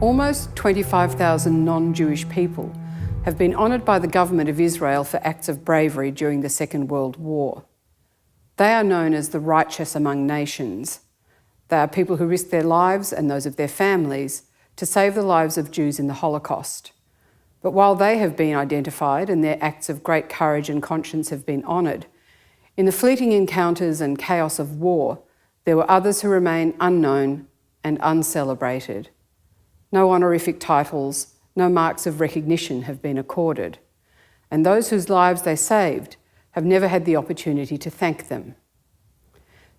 Almost 25,000 non-Jewish people have been honoured by the government of Israel for acts of bravery during the Second World War. They are known as the righteous among nations. They are people who risked their lives and those of their families to save the lives of Jews in the Holocaust. But while they have been identified and their acts of great courage and conscience have been honoured, in the fleeting encounters and chaos of war, there were others who remain unknown and uncelebrated. No honorific titles, no marks of recognition have been accorded, and those whose lives they saved have never had the opportunity to thank them.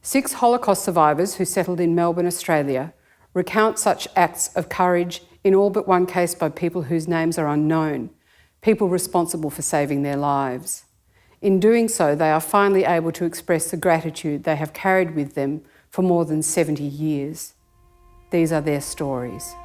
6 Holocaust survivors who settled in Melbourne, Australia, recount such acts of courage in all but one case by people whose names are unknown, people responsible for saving their lives. In doing so, they are finally able to express the gratitude they have carried with them for more than 70 years. These are their stories.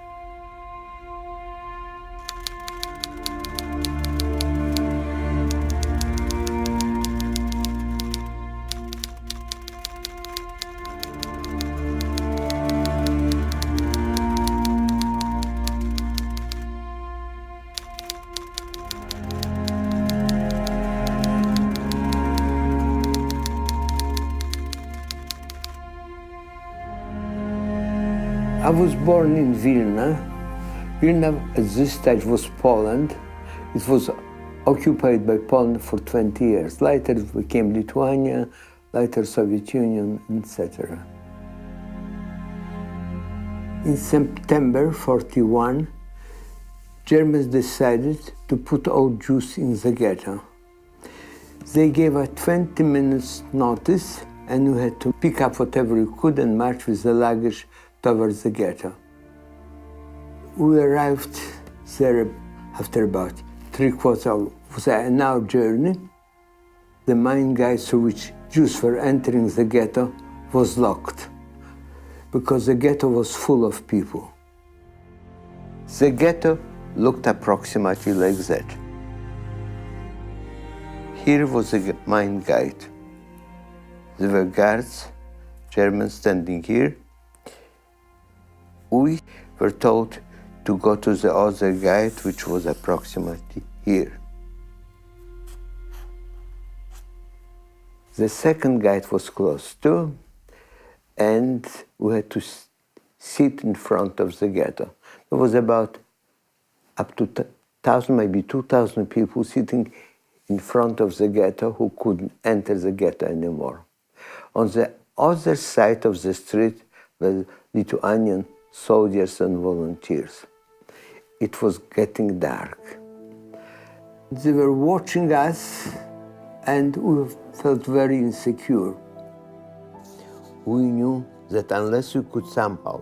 I was born in Vilna. Vilna at this stage was Poland. It was occupied by Poland for 20 years. Later it became Lithuania, later Soviet Union, etc. In September 1941, Germans decided to put all Jews in the ghetto. They gave a 20 minutes notice, and we had to pick up whatever we could and march with the luggage towards the ghetto. We arrived there after about 3/4 of an hour journey. The main gate through which Jews were entering the ghetto was locked because the ghetto was full of people. The ghetto looked approximately like that. Here was the main gate. There were guards, Germans standing here. We were told to go to the other gate, which was approximately here. The second gate was closed too, and we had to sit in front of the ghetto. There was about up to 1,000, maybe 2,000 people sitting in front of the ghetto who couldn't enter the ghetto anymore. On the other side of the street were Lithuanian soldiers and volunteers. It was getting dark. They were watching us, and we felt very insecure. We knew that unless we could somehow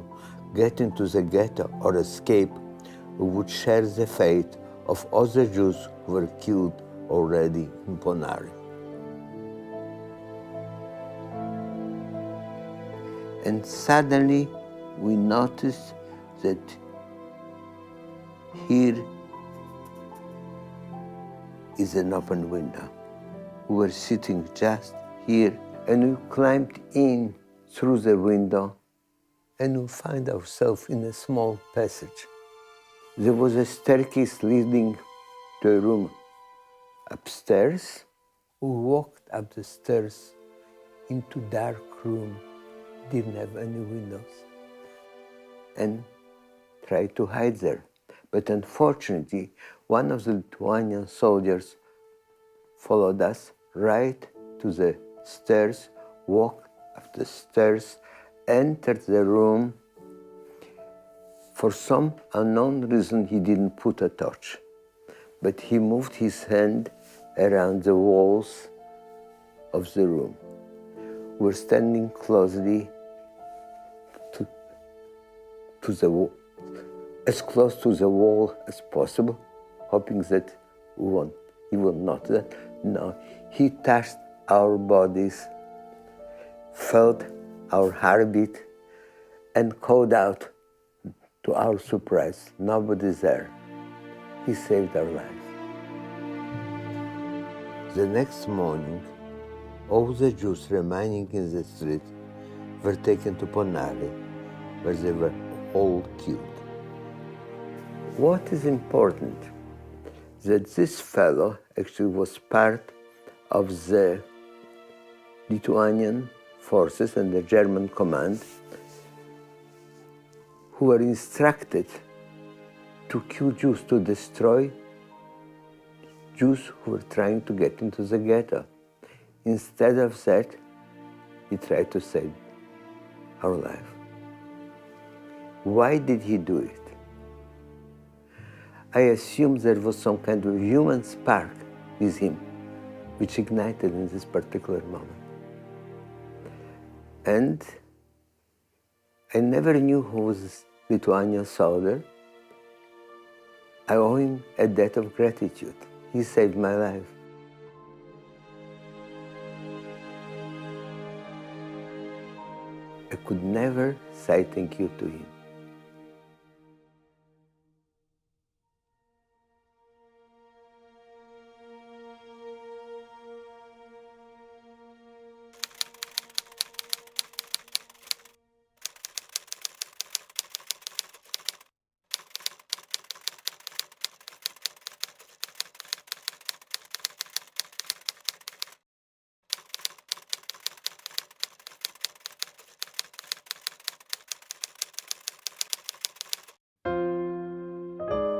get into the ghetto or escape, we would share the fate of other Jews who were killed already in Ponary. And suddenly, we noticed that here is an open window. We were sitting just here, and we climbed in through the window, and we found ourselves in a small passage. There was a staircase leading to a room upstairs. We walked up the stairs into a dark room, didn't have any windows, and tried to hide there. But unfortunately, one of the Lithuanian soldiers followed us right to the stairs, walked up the stairs, entered the room. For some unknown reason, he didn't put a torch, but he moved his hand around the walls of the room. We're standing closely to the wall, as close to the wall as possible, hoping that he will not. No, he touched our bodies, felt our heartbeat, and called out. To our surprise, nobody's there. He saved our lives. The next morning, all the Jews remaining in the street were taken to Ponary where they were all killed. What is important, that this fellow actually was part of the Lithuanian forces and the German command who were instructed to kill Jews, to destroy Jews who were trying to get into the ghetto. Instead of that, he tried to save our life. Why did he do it? I assume there was some kind of human spark with him, which ignited in this particular moment. And I never knew who was this Lithuanian soldier. I owe him a debt of gratitude. He saved my life. I could never say thank you to him.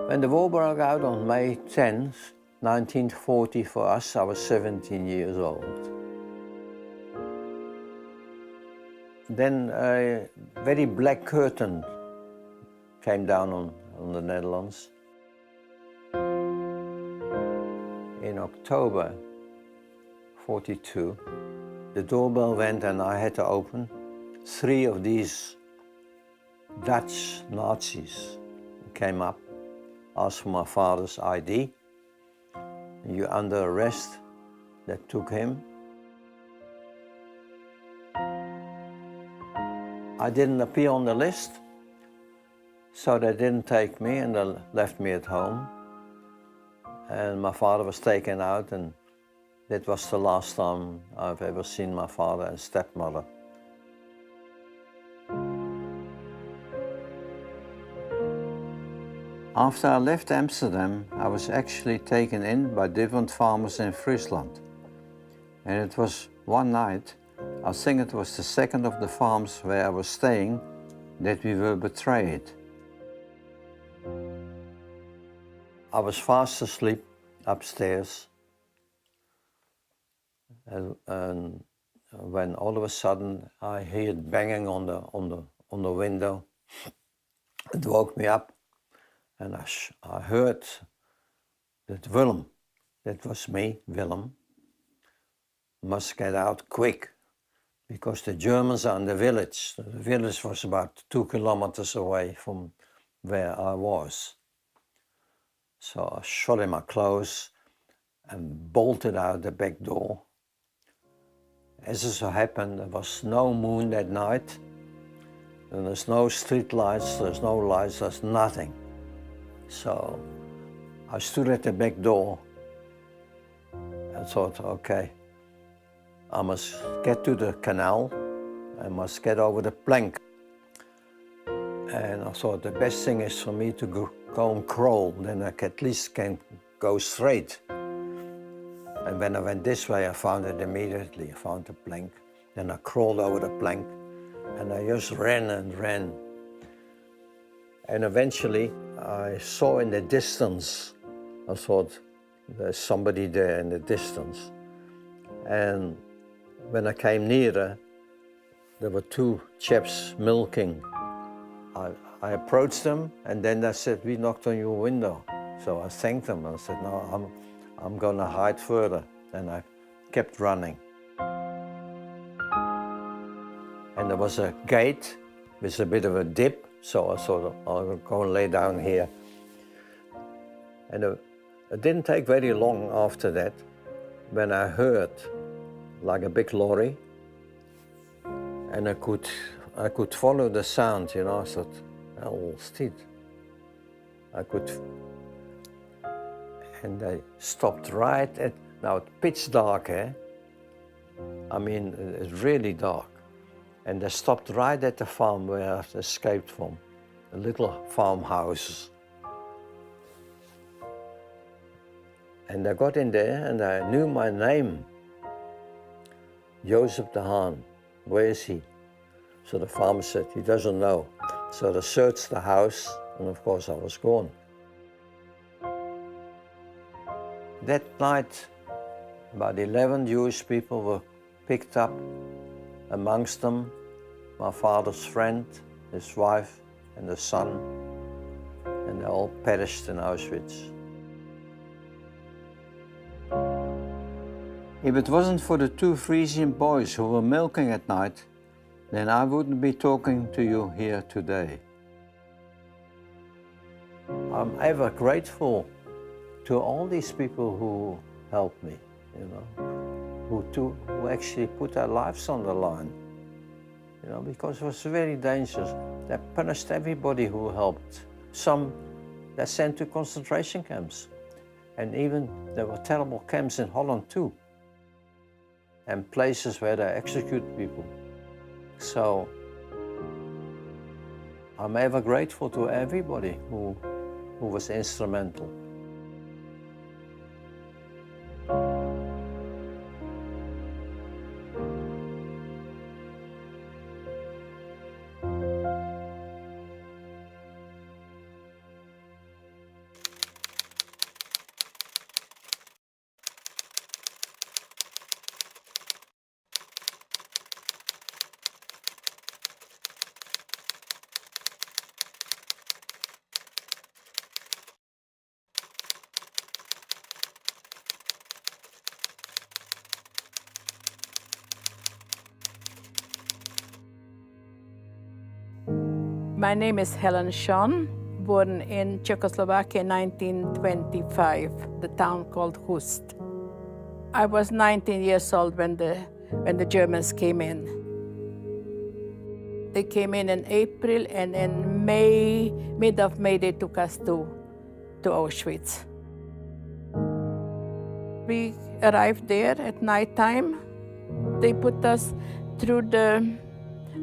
When the war broke out on May 10th, 1940 for us, I was 17 years old. Then a very black curtain came down on the Netherlands. In October 42, the doorbell went and I had to open. 3 of these Dutch Nazis came up, asked for my father's ID. You're under arrest. They took him. I didn't appear on the list, so they didn't take me and they left me at home. And my father was taken out, and that was the last time I've ever seen my father and stepmother. After I left Amsterdam, I was actually taken in by different farmers in Friesland. And it was one night, I think it was the second of the farms where I was staying, that we were betrayed. I was fast asleep upstairs, and when all of a sudden I heard banging on the window. It woke me up. And I heard that Willem, that was me, Willem, must get out quick because the Germans are in the village. The village was about 2 kilometers away from where I was. So I shot in my clothes and bolted out the back door. As it so happened, there was no moon that night, and there's no street lights, there's no lights, there's nothing. So I stood at the back door and thought, okay, I must get to the canal, I must get over the plank. And I thought the best thing is for me to go and crawl, then I at least can go straight. And when I went this way, I found it immediately. I found the plank. Then I crawled over the plank and I just ran and ran. And eventually, I saw in the distance, I thought, there's somebody there in the distance. And when I came nearer, there were 2 chaps milking. I approached them, and then they said, we knocked on your window. So I thanked them, and I said, no, I'm gonna hide further. And I kept running. And there was a gate with a bit of a dip, so I thought, I'll go and lay down here. And it didn't take very long after that when I heard like a big lorry, and I could follow the sound, you know. I thought, oh, stit. And they stopped right at, now it's pitch dark, eh? I mean, it's really dark. And they stopped right at the farm where I escaped from, a little farmhouse. And I got in there and I knew my name. Joseph de Haan, where is he? So the farmer said, he doesn't know. So they searched the house, and of course I was gone. That night, about 11 Jewish people were picked up, amongst them my father's friend, his wife, and the son, and they all perished in Auschwitz. If it wasn't for the two Frisian boys who were milking at night, then I wouldn't be talking to you here today. I'm ever grateful to all these people who helped me, you know, who actually put their lives on the line, you know, because it was very dangerous. They punished everybody who helped. Some they sent to concentration camps, and even there were terrible camps in Holland too, and places where they execute people. So I'm ever grateful to everybody who was instrumental. My name is Helen Schön, born in Czechoslovakia in 1925, the town called Hust. I was 19 years old when the Germans came in. They came in April, and in May, mid of May, they took us to Auschwitz. We arrived there at night time. They put us through the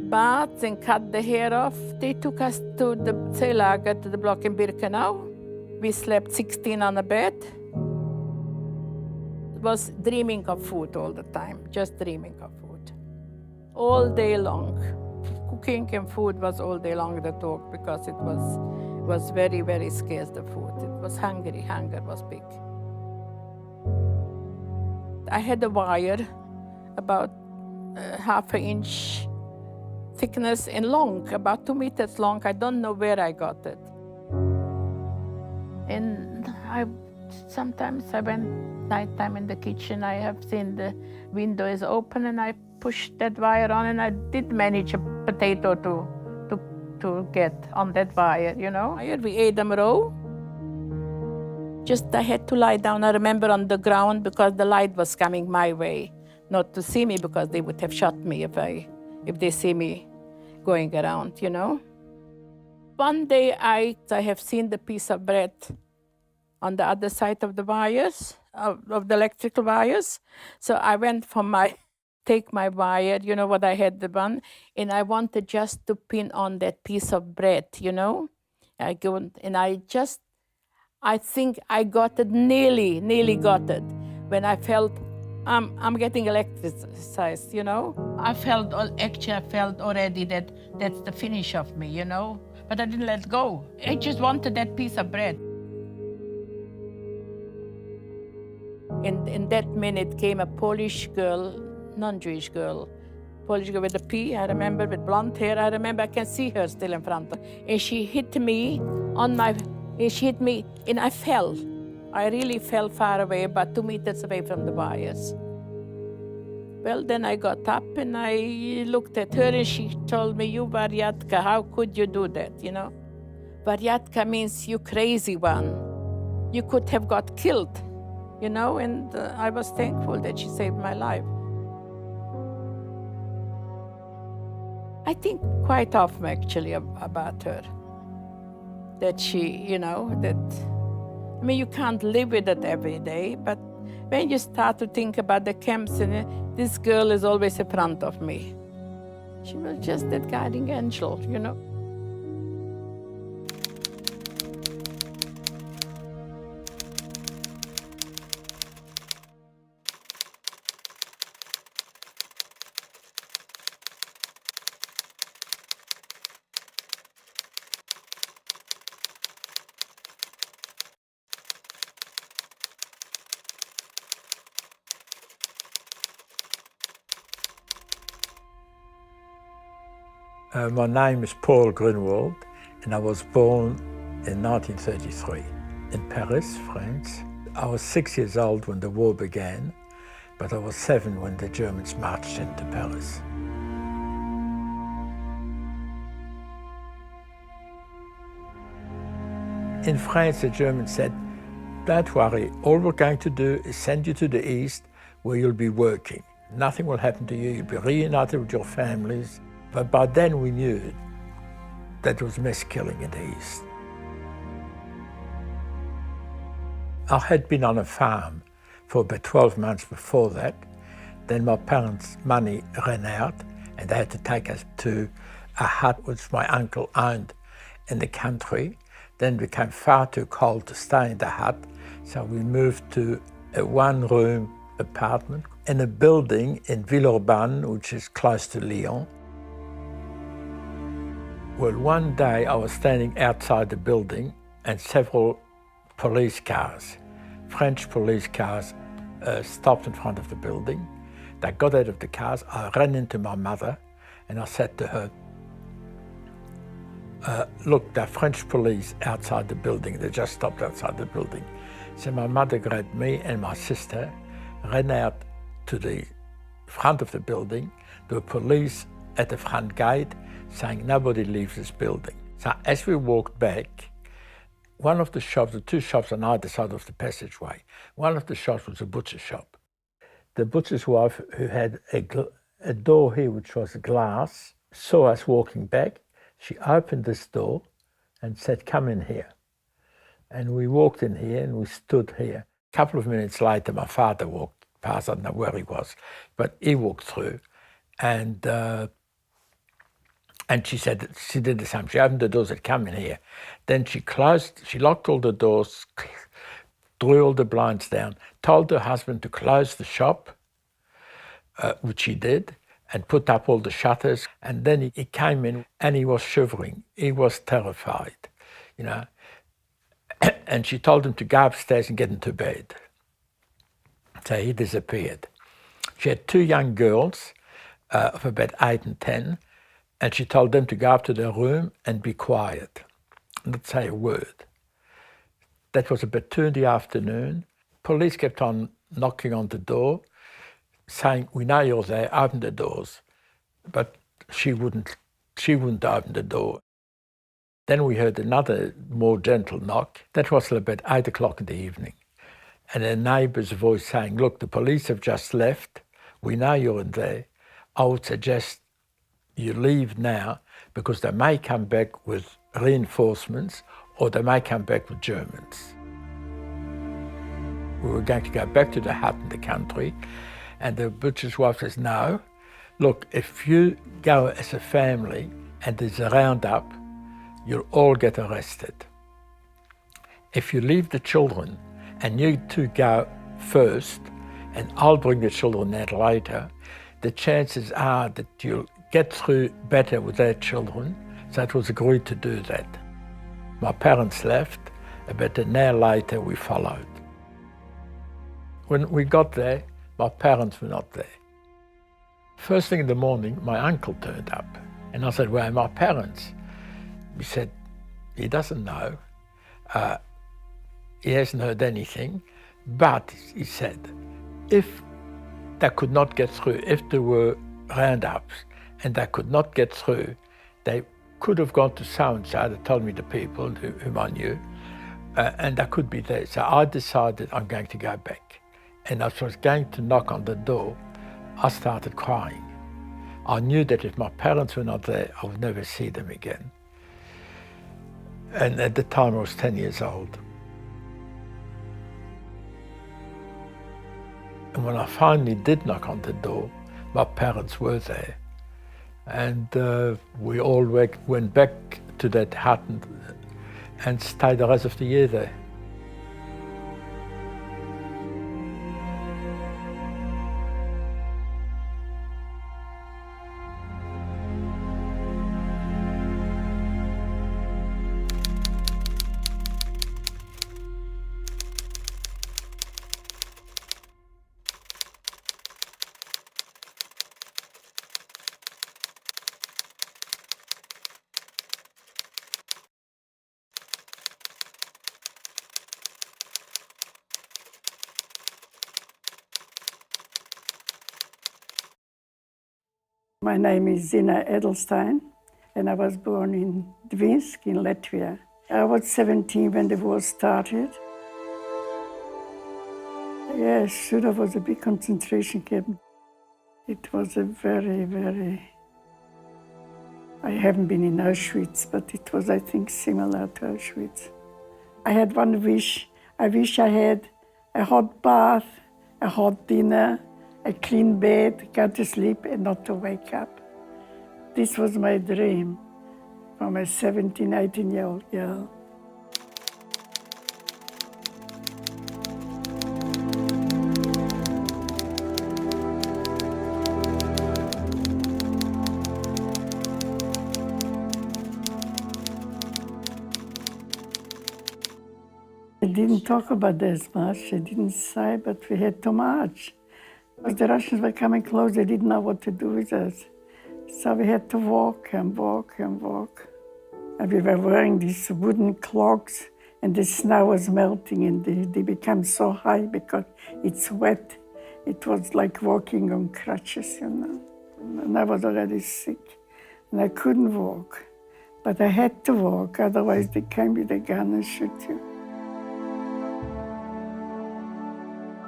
baths and cut the hair off. They took us to the Zeelager, to the block in Birkenau. We slept 16 on a bed. Was dreaming of food all the time, just dreaming of food. All day long. Cooking and food was all day long the talk, because it was very, very scarce, the food. It was hungry, hunger was big. I had a wire about half an inch thickness and long, about 2 meters long. I don't know where I got it. And sometimes I went nighttime in the kitchen. I have seen the window is open, and I pushed that wire on, and I did manage a potato to get on that wire, you know. We ate them raw. Just I had to lie down, I remember, on the ground, because the light was coming my way, not to see me, because they would have shot me if they see me going around, you know. One day I have seen the piece of bread on the other side of the wires, of the electrical wires. So I went take my wire, you know what I had, the one, and I wanted just to pin on that piece of bread, you know. I think I got it, nearly got it, when I felt I'm getting electricized, you know. I felt already that that's the finish of me, you know. But I didn't let go. I just wanted that piece of bread. In that minute came a Polish girl, non-Jewish girl, Polish girl with a P, I remember, with blonde hair. I remember, I can see her still in front of me. And she hit me and I fell. I really fell far away, about 2 meters away from the wires. Well, then I got up and I looked at her, and she told me, "You Varyatka, how could you do that, you know? Varyatka means you crazy one. You could have got killed, you know?" And I was thankful that she saved my life. I think quite often, actually, about her. That she, you know, I mean, you can't live with it every day, but when you start to think about the camps, and this girl is always in front of me. She was just that guiding angel, you know. My name is Paul Grunwald, and I was born in 1933 in Paris, France. I was 6 years old when the war began, but I was 7 when the Germans marched into Paris. In France, the Germans said, "Don't worry, all we're going to do is send you to the east where you'll be working. Nothing will happen to you, you'll be reunited with your families." But by then we knew that there was mass killing in the east. I had been on a farm for about 12 months before that. Then my parents' money ran out and they had to take us to a hut which my uncle owned in the country. Then it became far too cold to stay in the hut, so we moved to a one-room apartment in a building in Villeurbanne, which is close to Lyon. Well, one day I was standing outside the building and several police cars, French police cars, stopped in front of the building. They got out of the cars. I ran into my mother and I said to her, "Look, there are French police outside the building. They just stopped outside the building." So my mother grabbed me and my sister, ran out to the front of the building. There were police at the front gate saying nobody leaves this building. So as we walked back, one of the shops, the two shops on either side of the passageway, one of the shops was a butcher shop. The butcher's wife, who had a door here which was glass, saw us walking back. She opened this door and said, "Come in here." And we walked in here and we stood here. A couple of minutes later, my father walked past. I don't know where he was, but he walked through. And she said she did the same. She opened the doors, said, "Come in here." Then she locked all the doors, drew all the blinds down, told her husband to close the shop, which he did, and put up all the shutters. And then he came in and he was shivering. He was terrified, you know. And she told him to go upstairs and get into bed. So he disappeared. She had 2 young girls of about 8 and 10, and she told them to go up to their room and be quiet, not say a word. That was about 2 in the afternoon. Police kept on knocking on the door, saying, "We know you're there, open the doors." But she wouldn't open the door. Then we heard another more gentle knock. That was about 8 o'clock in the evening. And a neighbour's voice saying, "Look, the police have just left. We know you're in there. I would suggest you leave now because they may come back with reinforcements or they may come back with Germans." We were going to go back to the hut in the country, and the butcher's wife says, "No, look, if you go as a family and there's a roundup, you'll all get arrested. If you leave the children and you two go first, and I'll bring the children out later, the chances are that you'll get through better with their children." So it was agreed to do that. My parents left. About an hour later, we followed. When we got there, my parents were not there. First thing in the morning, my uncle turned up. And I said, "Where are my parents?" He said, he doesn't know. He hasn't heard anything. But, he said, if they could not get through, if there were roundups and they could not get through, they could have gone to so-and-so, they told me the people whom I knew, and they could be there. So I decided I'm going to go back. And as I was going to knock on the door, I started crying. I knew that if my parents were not there, I would never see them again. And at the time I was 10 years old. And when I finally did knock on the door, my parents were there. And we all went back to that hut and stayed the rest of the year there. My name is Zina Edelstein, and I was born in Dvinsk in Latvia. I was 17 when the war started. Yeah, Suda was a big concentration camp. It was a very... I haven't been in Auschwitz, but it was, I think, similar to Auschwitz. I had one wish. I wish I had a hot bath, a hot dinner, a clean bed, go to sleep and not to wake up. This was my dream from a 17, 18-year-old girl. I didn't talk about this much, I didn't say, but we had too much. As the Russians were coming close, they didn't know what to do with us. So we had to walk and walk and walk. And we were wearing these wooden clogs, and the snow was melting, and they became so high because it's wet. It was like walking on crutches, you know. And I was already sick, and I couldn't walk. But I had to walk, otherwise they came with a gun and shoot you.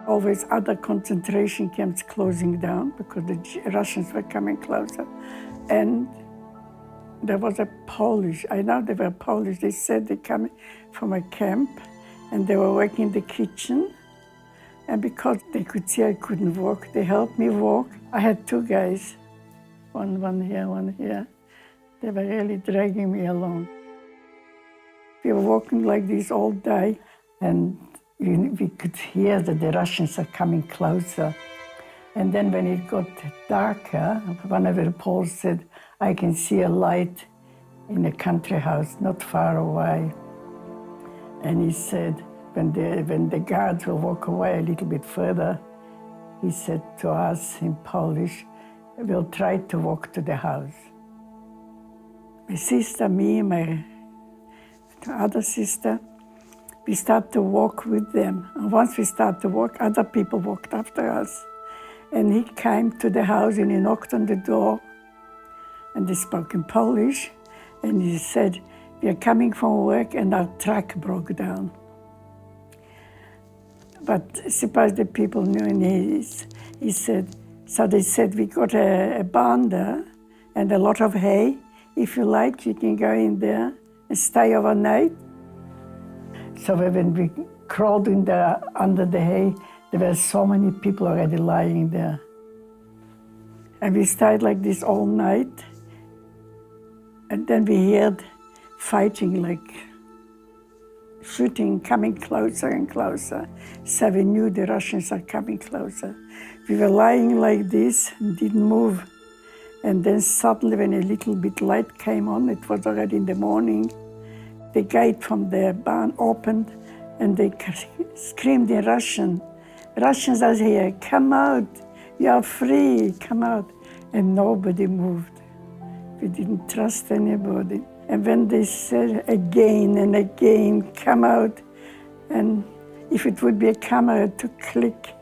Always other concentration camps closing down because the Russians were coming closer. And there was a Polish, I know they were Polish, they said they come from a camp and they were working in the kitchen. And because they could see I couldn't walk, they helped me walk. I had two guys, one here, one here. They were really dragging me along. We were walking like this all day, and we could hear that the Russians are coming closer. And then when it got darker, one of the Poles said, I can see a light in a country house not far away. And he said, when the guards will walk away a little bit further, he said to us in Polish, we'll try to walk to the house. My sister, me, my other sister, we started to walk with them. And once we started to walk, other people walked after us. And he came to the house and he knocked on the door. And they spoke in Polish. And he said, we are coming from work and our truck broke down. But suppose the people knew, and he said, so they said, we got a barn there and a lot of hay. If you like, you can go in there and stay overnight. So when we crawled in there under the hay, there were so many people already lying there. And we stayed like this all night. And then we heard fighting, like shooting, coming closer and closer. So we knew the Russians are coming closer. We were lying like this and didn't move. And then suddenly when a little bit light came on, it was already in the morning, the gate from the barn opened and they screamed in Russian, Russians are here, come out, you are free, come out. And nobody moved. We didn't trust anybody. And when they said again and again, come out, and if it would be a camera to click,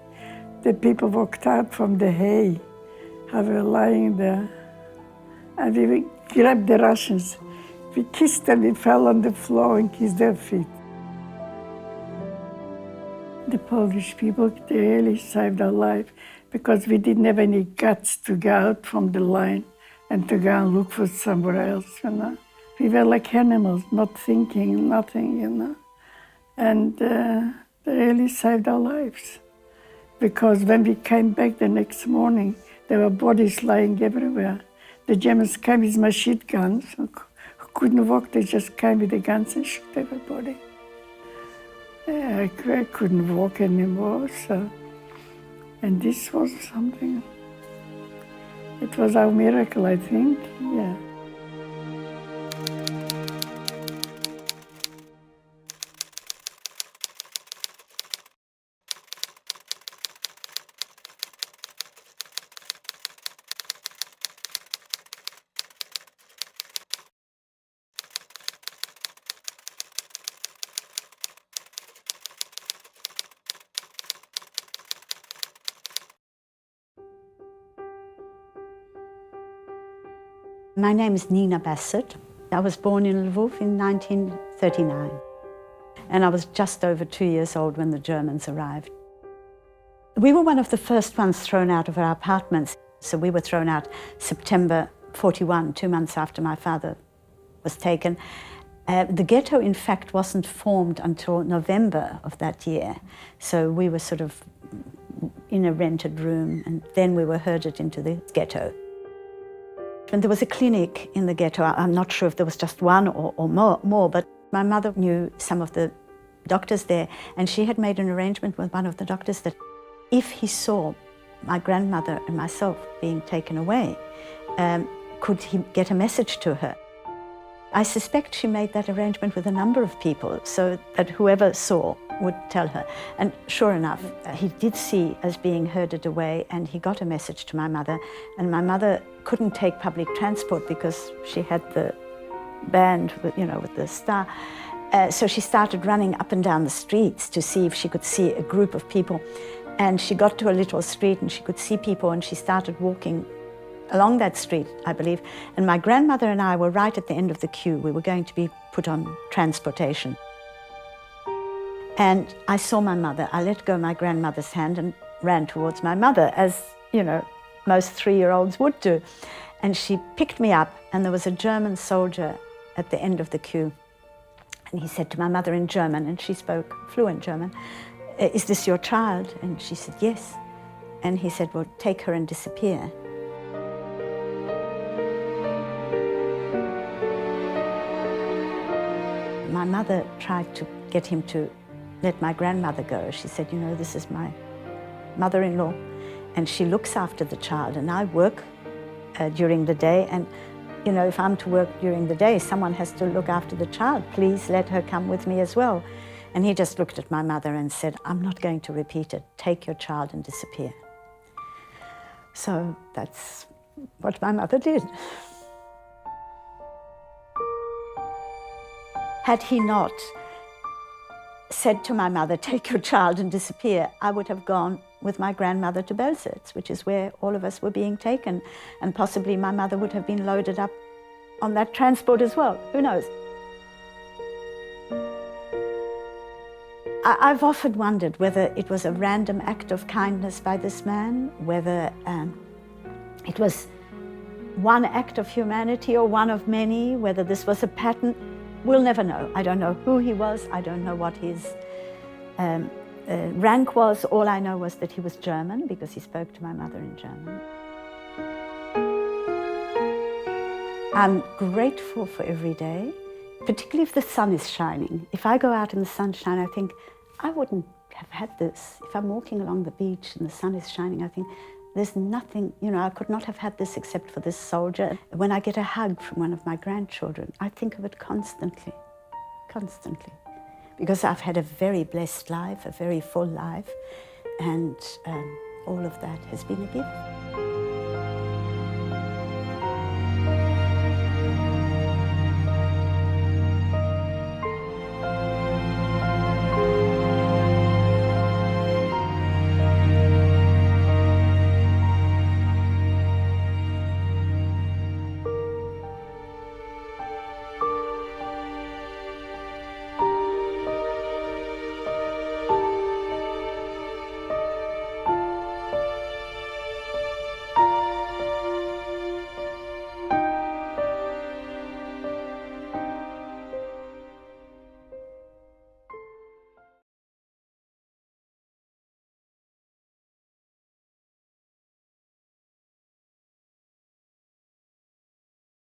the people walked out from the hay. I were lying there. And we grabbed the Russians. We kissed them, we fell on the floor and kissed their feet. The Polish people, they really saved our life because we didn't have any guts to go out from the line and to go and look for somewhere else, you know. We were like animals, not thinking, nothing, you know. And they really saved our lives. Because when we came back the next morning, there were bodies lying everywhere. The Germans came with machine guns. Who couldn't walk, they just came with the guns and shot everybody. I couldn't walk anymore, so... And this was something... It was our miracle, I think, yeah. My name is Nina Bassett. I was born in Lvov in 1939, and I was just over 2 years old when the Germans arrived. We were one of the first ones thrown out of our apartments, so we were thrown out September 41, 2 months after my father was taken. The ghetto, in fact, wasn't formed until November of that year, so we were sort of in a rented room, and then we were herded into the ghetto. And there was a clinic in the ghetto. I'm not sure if there was just one or more, but my mother knew some of the doctors there, and she had made an arrangement with one of the doctors that if he saw my grandmother and myself being taken away, could he get a message to her? I suspect she made that arrangement with a number of people so that whoever saw would tell her. And sure enough, he did see us being herded away, and he got a message to my mother. And my mother couldn't take public transport because she had the band, with the star. So she started running up and down the streets to see if she could see a group of people. And she got to a little street and she could see people, and she started walking along that street, I believe. And my grandmother and I were right at the end of the queue. We were going to be put on transportation. And I saw my mother. I let go my grandmother's hand and ran towards my mother, as, most 3-year-olds would do. And she picked me up, and there was a German soldier at the end of the queue. And he said to my mother in German, and she spoke fluent German, "Is this your child?" And she said, "Yes." And he said, "Well, take her and disappear." My mother tried to get him to let my grandmother go. She said, "This is my mother-in-law, and she looks after the child, and I work during the day, and if I'm to work during the day, someone has to look after the child. Please let her come with me as well." And he just looked at my mother and said, "I'm not going to repeat it. Take your child and disappear." So that's what my mother did. Had he not said to my mother, "Take your child and disappear," I would have gone with my grandmother to Belzerts, which is where all of us were being taken, and possibly my mother would have been loaded up on that transport as well. Who knows? I've often wondered whether it was a random act of kindness by this man, whether it was one act of humanity or one of many, whether this was a pattern. We'll never know. I don't know who he was. I don't know what his rank was. All I know was that he was German, because he spoke to my mother in German. I'm grateful for every day, particularly if the sun is shining. If I go out in the sunshine, I think, I wouldn't have had this. If I'm walking along the beach and the sun is shining, I think, there's nothing, I could not have had this except for this soldier. When I get a hug from one of my grandchildren, I think of it constantly, constantly. Because I've had a very blessed life, a very full life, and all of that has been a gift.